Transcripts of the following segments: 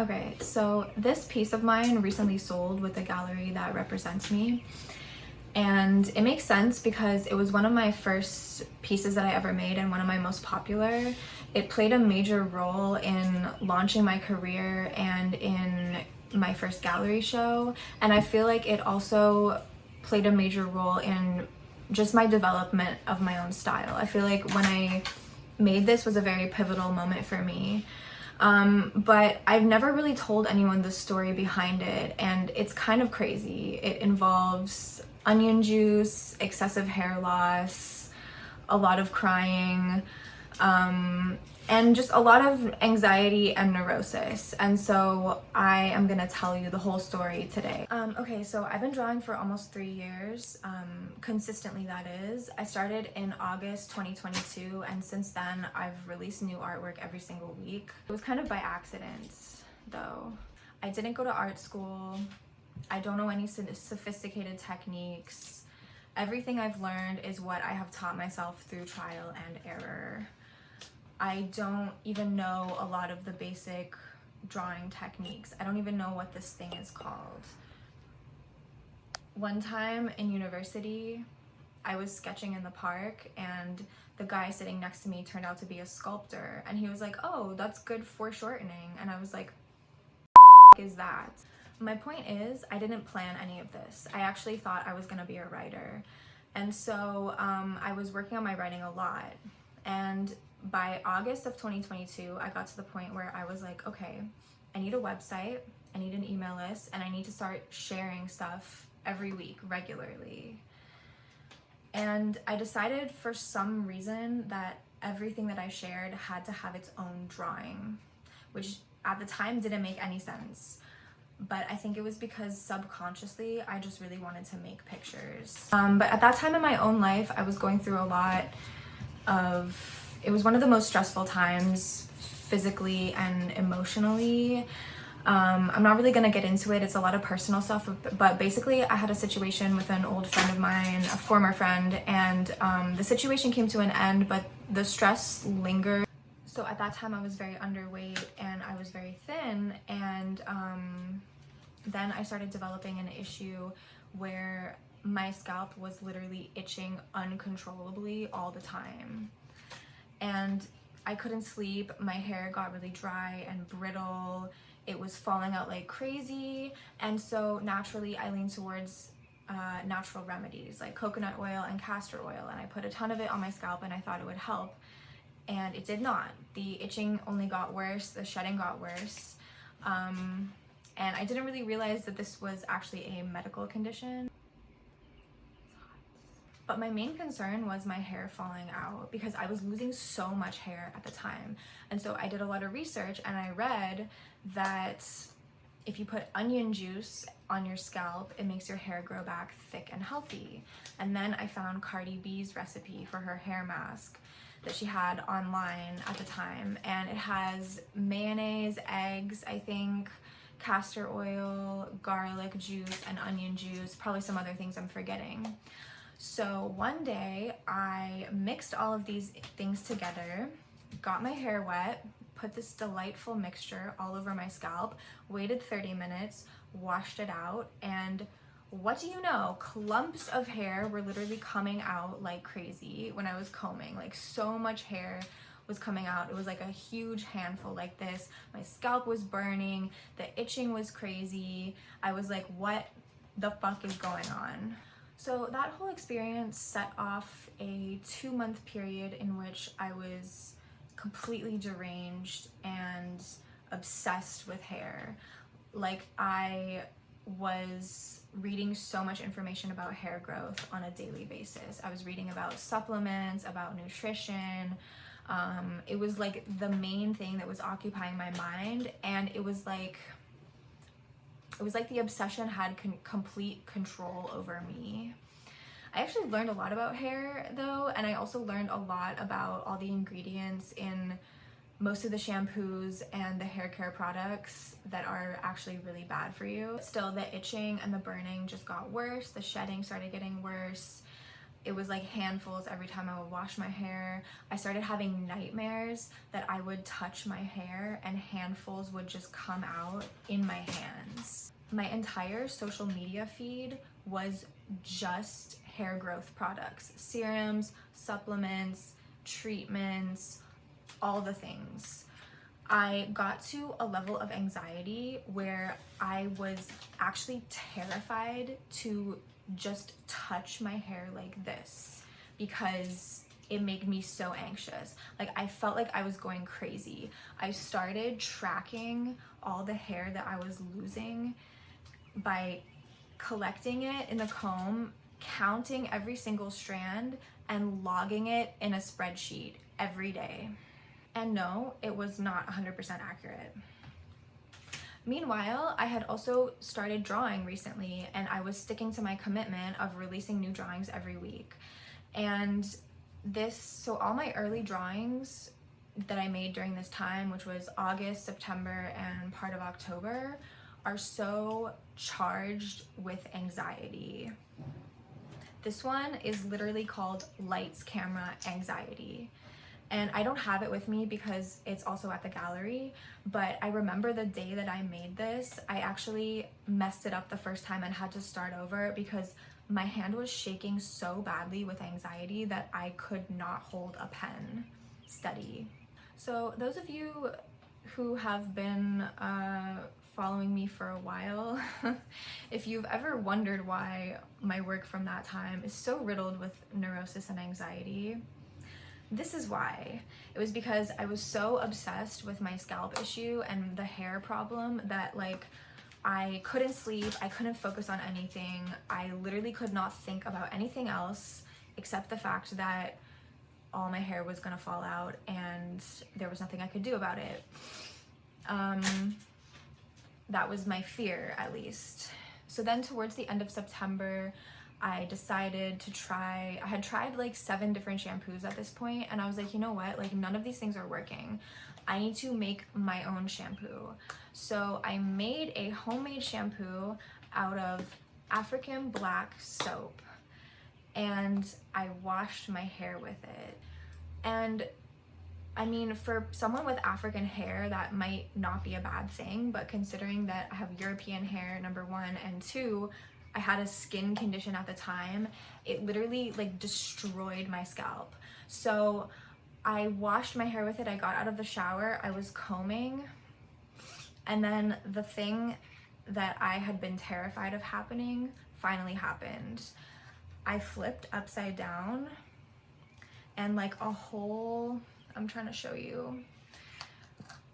Okay, so this piece of mine recently sold with a gallery that represents me. And it makes sense because it was one of my first pieces that I ever made and one of my most popular. It played a major role in launching my career and in my first gallery show. And I feel like it also played a major role in just my development of my own style. I feel like when I made this was a very pivotal moment for me. But I've never really told anyone the story behind it, and it's kind of crazy. It involves onion juice, excessive hair loss, a lot of crying, and just a lot of anxiety and neurosis. And so I am gonna tell you the whole story today. Okay, so I've been drawing for almost 3 years, consistently that is. I started in August 2022, and since then I've released new artwork every single week. It was kind of by accident though. I didn't go to art school. I don't know any sophisticated techniques. Everything I've learned is what I have taught myself through trial and error. I don't even know a lot of the basic drawing techniques. I don't even know what this thing is called. One time in university, I was sketching in the park and the guy sitting next to me turned out to be a sculptor, and he was like, "Oh, that's good foreshortening." And I was like, is that? My point is, I didn't plan any of this. I actually thought I was gonna be a writer. And so I was working on my writing a lot. And by August of 2022, I got to the point where I was like, okay, I need a website, I need an email list, and I need to start sharing stuff every week regularly. And I decided for some reason that everything that I shared had to have its own drawing, which at the time didn't make any sense. But I think it was because subconsciously I just really wanted to make pictures. But at that time in my own life, I was going through a lot of, it was one of the most stressful times physically and emotionally. I'm not really gonna get into it, it's a lot of personal stuff, but basically I had a situation with an old friend of mine, a former friend, and the situation came to an end, but the stress lingered. So at that time I was very underweight and I was very thin, and then I started developing an issue where my scalp was literally itching uncontrollably all the time. And I couldn't sleep, my hair got really dry and brittle, it was falling out like crazy, and so naturally I leaned towards natural remedies like coconut oil and castor oil, and I put a ton of it on my scalp and I thought it would help. And it did not. The itching only got worse, the shedding got worse, and I didn't really realize that this was actually a medical condition. But my main concern was my hair falling out because I was losing so much hair at the time. And so I did a lot of research and I read that if you put onion juice on your scalp, it makes your hair grow back thick and healthy. And then I found Cardi B's recipe for her hair mask that she had online at the time, and it has mayonnaise, eggs, I think, castor oil, garlic juice, and onion juice, probably some other things I'm forgetting. So one day I mixed all of these things together, got my hair wet, put this delightful mixture all over my scalp, waited 30 minutes, washed it out, and what do you know? Clumps of hair were literally coming out like crazy when I was combing. Like, so much hair was coming out. It was like a huge handful like this. My scalp was burning. The itching was crazy. I was like, what the fuck is going on? So that whole experience set off a 2-month period in which I was completely deranged and obsessed with hair. Like, I was reading so much information about hair growth on a daily basis. I was reading about supplements, about nutrition. It was like the main thing that was occupying my mind, and it was like the obsession had complete control over me. I actually learned a lot about hair though, and I also learned a lot about all the ingredients in most of the shampoos and the hair care products that are actually really bad for you. Still, the itching and the burning just got worse, the shedding started getting worse. It was like handfuls every time I would wash my hair. I started having nightmares that I would touch my hair and handfuls would just come out in my hands. My entire social media feed was just hair growth products, serums, supplements, treatments, all the things. I got to a level of anxiety where I was actually terrified to just touch my hair like this because it made me so anxious. Like, I felt like I was going crazy. I started tracking all the hair that I was losing by collecting it in a comb, counting every single strand, and logging it in a spreadsheet every day. And no, it was not 100% accurate. Meanwhile, I had also started drawing recently, and I was sticking to my commitment of releasing new drawings every week. And so all my early drawings that I made during this time, which was August, September, and part of October, are so charged with anxiety. This one is literally called Lights, Camera, Anxiety. And I don't have it with me because it's also at the gallery, but I remember the day that I made this, I actually messed it up the first time and had to start over because my hand was shaking so badly with anxiety that I could not hold a pen steady. So those of you who have been following me for a while, if you've ever wondered why my work from that time is so riddled with neurosis and anxiety, this is why. It was because I was so obsessed with my scalp issue and the hair problem that, like, I couldn't sleep, I couldn't focus on anything. I literally could not think about anything else except the fact that all my hair was gonna fall out and there was nothing I could do about it. That was my fear, at least. So then towards the end of September, I decided to I had tried like 7 different shampoos at this point, and I was like, you know what, like none of these things are working. I need to make my own shampoo. So I made a homemade shampoo out of African black soap, and I washed my hair with it. And I mean, for someone with African hair, that might not be a bad thing, but considering that I have European hair, number 1, and 2, I had a skin condition at the time, it literally like destroyed my scalp. So I washed my hair with it, I got out of the shower, I was combing, and then the thing that I had been terrified of happening finally happened. I flipped upside down and like a whole, I'm trying to show you,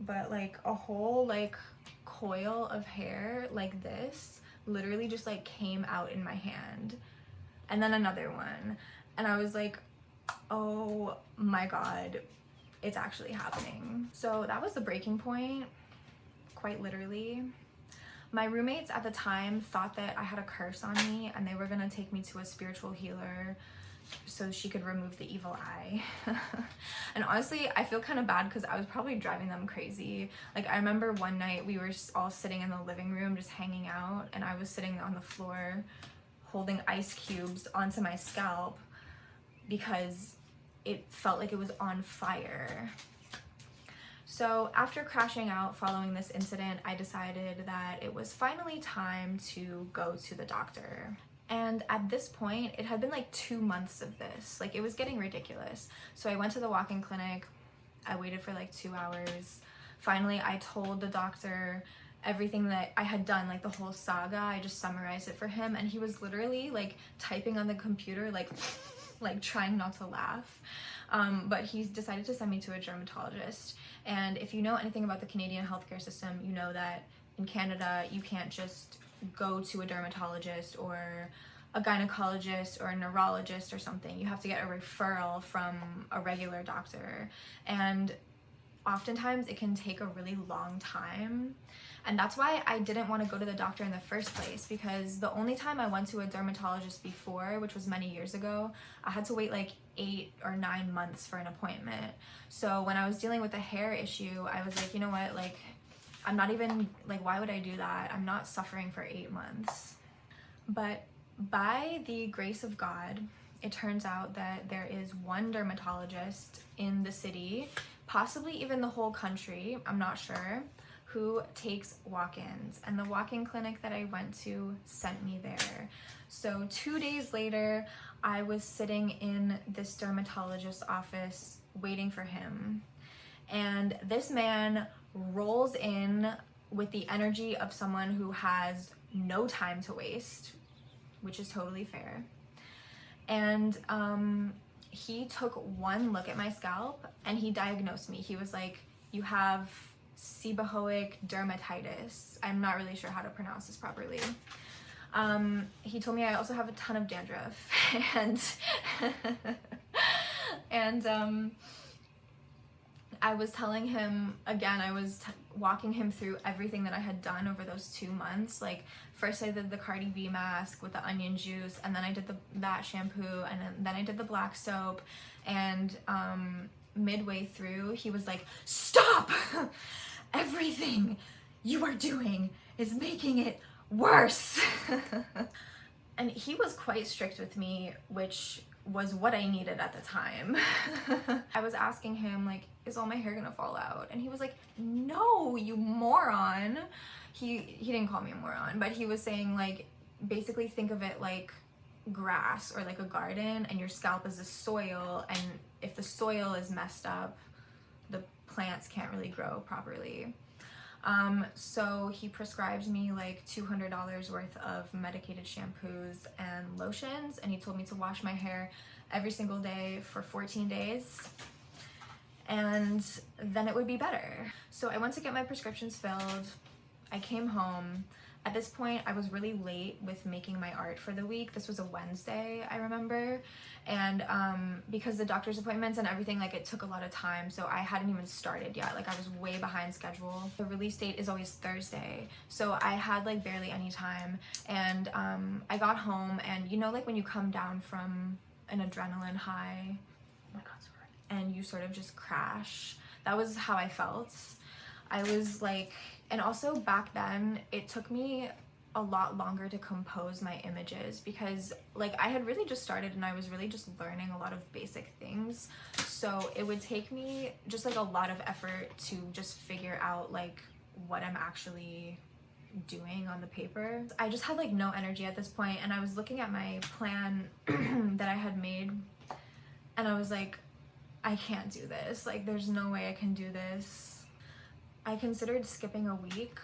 but like a whole like coil of hair like this literally just like came out in my hand, and then another one, and I was like, oh my god, it's actually happening. So that was the breaking point, quite literally. My roommates at the time thought that I had a curse on me and they were gonna take me to a spiritual healer so she could remove the evil eye. And honestly, I feel kind of bad because I was probably driving them crazy. Like, I remember one night we were all sitting in the living room just hanging out, and I was sitting on the floor holding ice cubes onto my scalp because it felt like it was on fire. So after crashing out following this incident, I decided that it was finally time to go to the doctor. And at this point, it had been like 2 months of this. Like, it was getting ridiculous. So I went to the walk-in clinic. I waited for like 2 hours. Finally, I told the doctor everything that I had done, like the whole saga. I just summarized it for him, and he was literally like typing on the computer, like trying not to laugh. But he decided to send me to a dermatologist. And if you know anything about the Canadian healthcare system, you know that in Canada, you can't just go to a dermatologist or a gynecologist or a neurologist or something. You have to get a referral from a regular doctor, and oftentimes it can take a really long time. And that's why I didn't want to go to the doctor in the first place, because the only time I went to a dermatologist before, which was many years ago, I had to wait like 8 or 9 months for an appointment. So when I was dealing with the hair issue, I was like, you know what, like, I'm not even, like, why would I do that? I'm not suffering for 8 months. But by the grace of God it turns out that there is one dermatologist in the city, possibly even the whole country, I'm not sure, who takes walk-ins. And the walk-in clinic that I went to sent me there. So 2 days later, I was sitting in this dermatologist's office waiting for him. And this man rolls in with the energy of someone who has no time to waste, which is totally fair. And he took one look at my scalp and he diagnosed me. He was like, you have seborrheic dermatitis. I'm not really sure how to pronounce this properly. He told me I also have a ton of dandruff. and I was telling him, again, I was walking him through everything that I had done over those 2 months. Like, first I did the Cardi B mask with the onion juice, and then I did that shampoo, and then I did the black soap, and midway through, he was like, stop! Everything you are doing is making it worse. And he was quite strict with me, which was what I needed at the time. I was asking him, like, is all my hair gonna fall out? And he was like, no, you moron. He didn't call me a moron, but he was saying, like, basically think of it like grass or like a garden, and your scalp is the soil, and if the soil is messed up, the plants can't really grow properly. So he prescribed me like $200 worth of medicated shampoos and lotions, and he told me to wash my hair every single day for 14 days, and then it would be better. So I went to get my prescriptions filled. I came home. At this point, I was really late with making my art for the week. This was a Wednesday, I remember. And because the doctor's appointments and everything, like, it took a lot of time, so I hadn't even started yet. Like, I was way behind schedule. The release date is always Thursday, so I had like barely any time. And I got home, and you know, like when you come down from an adrenaline high, oh my God, sorry, and you sort of just crash. That was how I felt. I was like, and also back then, it took me a lot longer to compose my images because, like, I had really just started and I was really just learning a lot of basic things. So it would take me just like a lot of effort to just figure out like what I'm actually doing on the paper. I just had like no energy at this point, and I was looking at my plan that I had made, and I was like, I can't do this. Like, there's no way I can do this. I considered skipping a week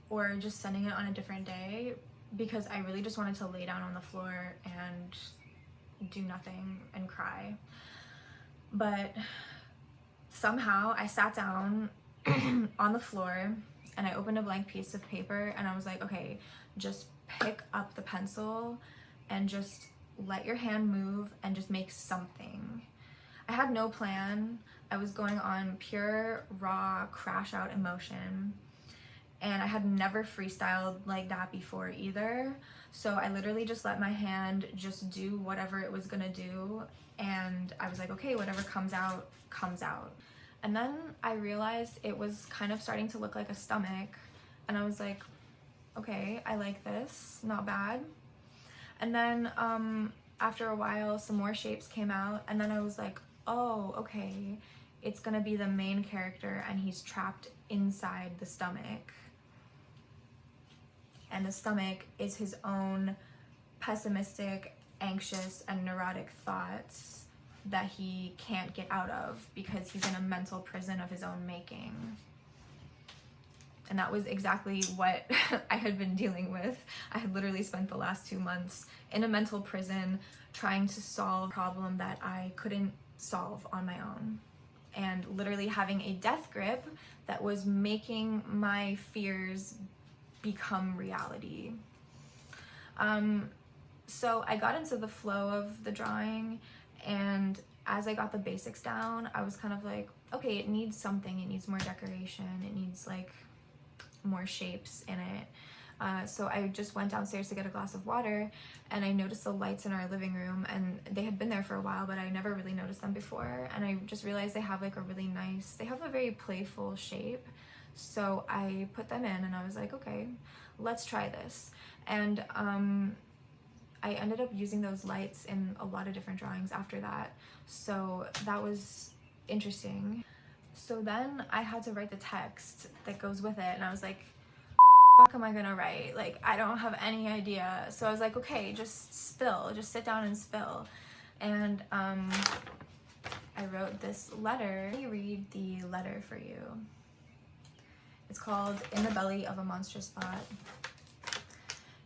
or just sending it on a different day because I really just wanted to lay down on the floor and do nothing and cry. But somehow I sat down on the floor and I opened a blank piece of paper, and I was like, okay, just pick up the pencil and just let your hand move and just make something. I had no plan. I was going on pure, raw, crash out emotion. And I had never freestyled like that before either. So I literally just let my hand just do whatever it was gonna do. And I was like, okay, whatever comes out, comes out. And then I realized it was kind of starting to look like a stomach. And I was like, okay, I like this, not bad. And then after a while, some more shapes came out. And then I was like, oh, okay, it's gonna be the main character and he's trapped inside the stomach. And the stomach is his own pessimistic, anxious, and neurotic thoughts that he can't get out of because he's in a mental prison of his own making. And that was exactly what I had been dealing with. I had literally spent the last 2 months in a mental prison trying to solve a problem that I couldn't solve on my own, and literally having a death grip that was making my fears become reality. So I got into the flow of the drawing, and as I got the basics down, I was kind of like, okay, it needs something, it needs more decoration, it needs like more shapes in it. So I just went downstairs to get a glass of water, and I noticed the lights in our living room, and they had been there for a while, but I never really noticed them before. And I just realized they have like a really nice, they have a very playful shape. So I put them in and I was like, okay, let's try this. And I ended up using those lights in a lot of different drawings after that, so that was interesting. So then I had to write the text that goes with it, and I was like, what am I gonna write? Like, I don't have any idea. So I was like, okay, just sit down and spill. And I wrote this letter. Let me read the letter for you. It's called In the Belly of a Monstrous Thought.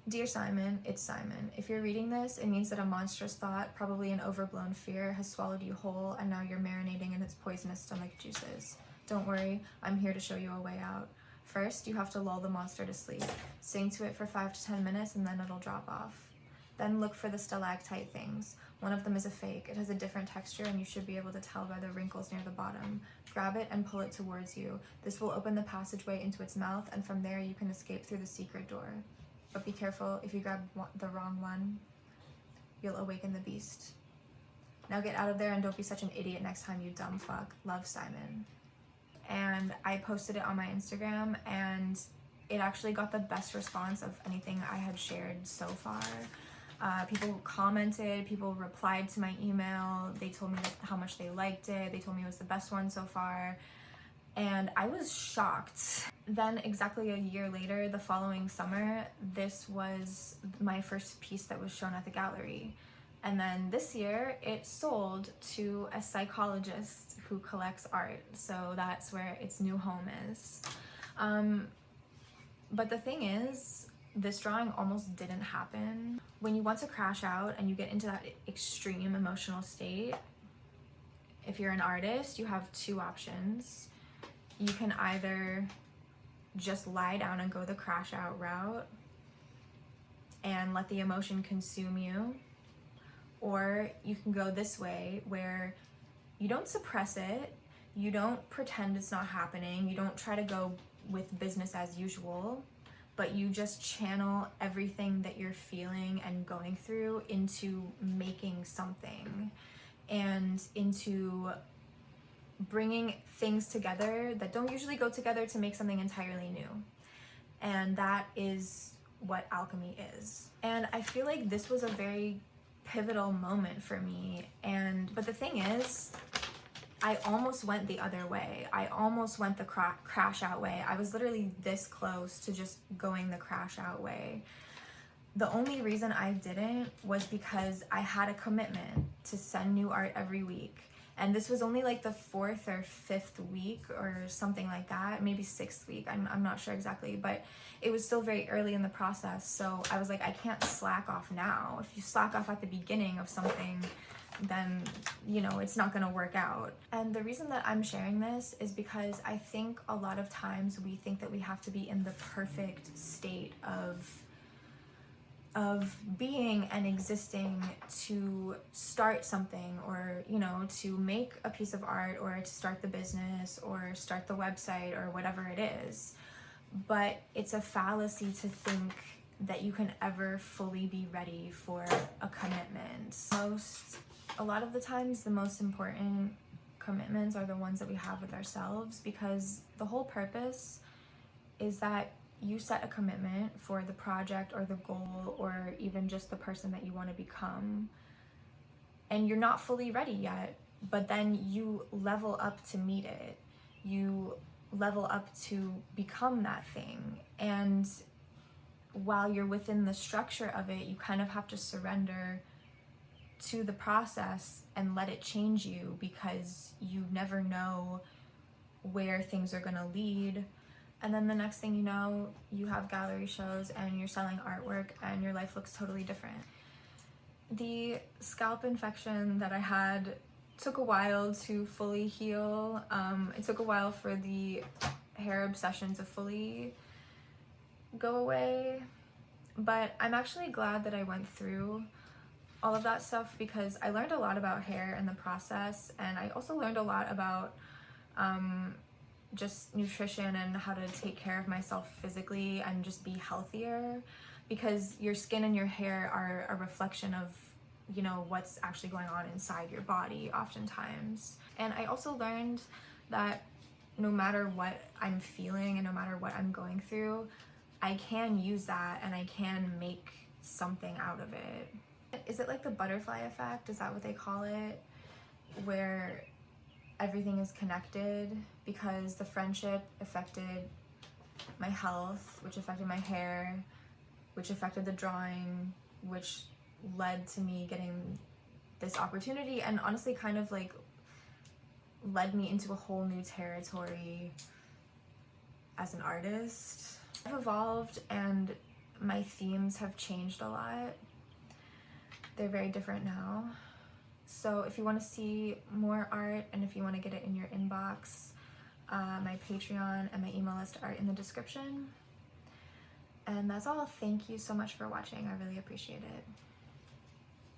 Dear Simon, it's Simon. If you're reading this, it means that a monstrous thought, probably an overblown fear, has swallowed you whole, and now you're marinating in its poisonous stomach juices. Don't worry, I'm here to show you a way out. First, you have to lull the monster to sleep. Sing to it for 5 to 10 minutes, and then it'll drop off. Then look for the stalactite things. One of them is a fake. It has a different texture, and you should be able to tell by the wrinkles near the bottom. Grab it and pull it towards you. This will open the passageway into its mouth, and from there you can escape through the secret door. But be careful, if you grab the wrong one, you'll awaken the beast. Now get out of there and don't be such an idiot next time, you dumb fuck. Love, Simon. And I posted it on my Instagram, and it actually got the best response of anything I had shared so far. People commented, people replied to my email, they told me how much they liked it, they told me it was the best one so far, and I was shocked. Then exactly a year later, the following summer, this was my first piece that was shown at the gallery. And then this year, it sold to a psychologist who collects art, so that's where its new home is. But the thing is, this drawing almost didn't happen. When you want to crash out and you get into that extreme emotional state, if you're an artist, you have two options. You can either just lie down and go the crash out route and let the emotion consume you, or you can go this way where you don't suppress it, you don't pretend it's not happening, you don't try to go with business as usual, but you just channel everything that you're feeling and going through into making something and into bringing things together that don't usually go together to make something entirely new. And that is what alchemy is. And I feel like this was a very pivotal moment for me. But the thing is, I almost went the other way. I almost went the crash out way. I was literally this close to just going the crash out way. The only reason I didn't was because I had a commitment to send new art every week. And this was only like the 4th or 5th week or something like that, maybe 6th week, I'm not sure exactly, but it was still very early in the process. So I was like, I can't slack off now. If you slack off at the beginning of something, then, you know, it's not gonna work out. And the reason that I'm sharing this is because I think a lot of times we think that we have to be in the perfect state of being and existing to start something, or, you know, to make a piece of art, or to start the business, or start the website, or whatever it is. But it's a fallacy to think that you can ever fully be ready for a commitment. A lot of the times, the most important commitments are the ones that we have with ourselves, because the whole purpose is that you set a commitment for the project or the goal or even just the person that you want to become, and you're not fully ready yet, but then you level up to meet it. You level up to become that thing. And while you're within the structure of it, you kind of have to surrender to the process and let it change you, because you never know where things are going to lead. And then the next thing you know, you have gallery shows and you're selling artwork and your life looks totally different. The scalp infection that I had took a while to fully heal. It took a while for the hair obsession to fully go away. But I'm actually glad that I went through all of that stuff, because I learned a lot about hair in the process, and I also learned a lot about just nutrition and how to take care of myself physically and just be healthier, because your skin and your hair are a reflection of, you know, what's actually going on inside your body oftentimes. And I also learned that no matter what I'm feeling and no matter what I'm going through, I can use that and I can make something out of it. Is it like the butterfly effect? Is that what they call it? Where everything is connected, because the friendship affected my health, which affected my hair, which affected the drawing, which led to me getting this opportunity, and honestly kind of like led me into a whole new territory as an artist. I've evolved and my themes have changed a lot. They're very different now. So if you want to see more art and if you want to get it in your inbox, my Patreon and my email list are in the description. And that's all. Thank you so much for watching. I really appreciate it.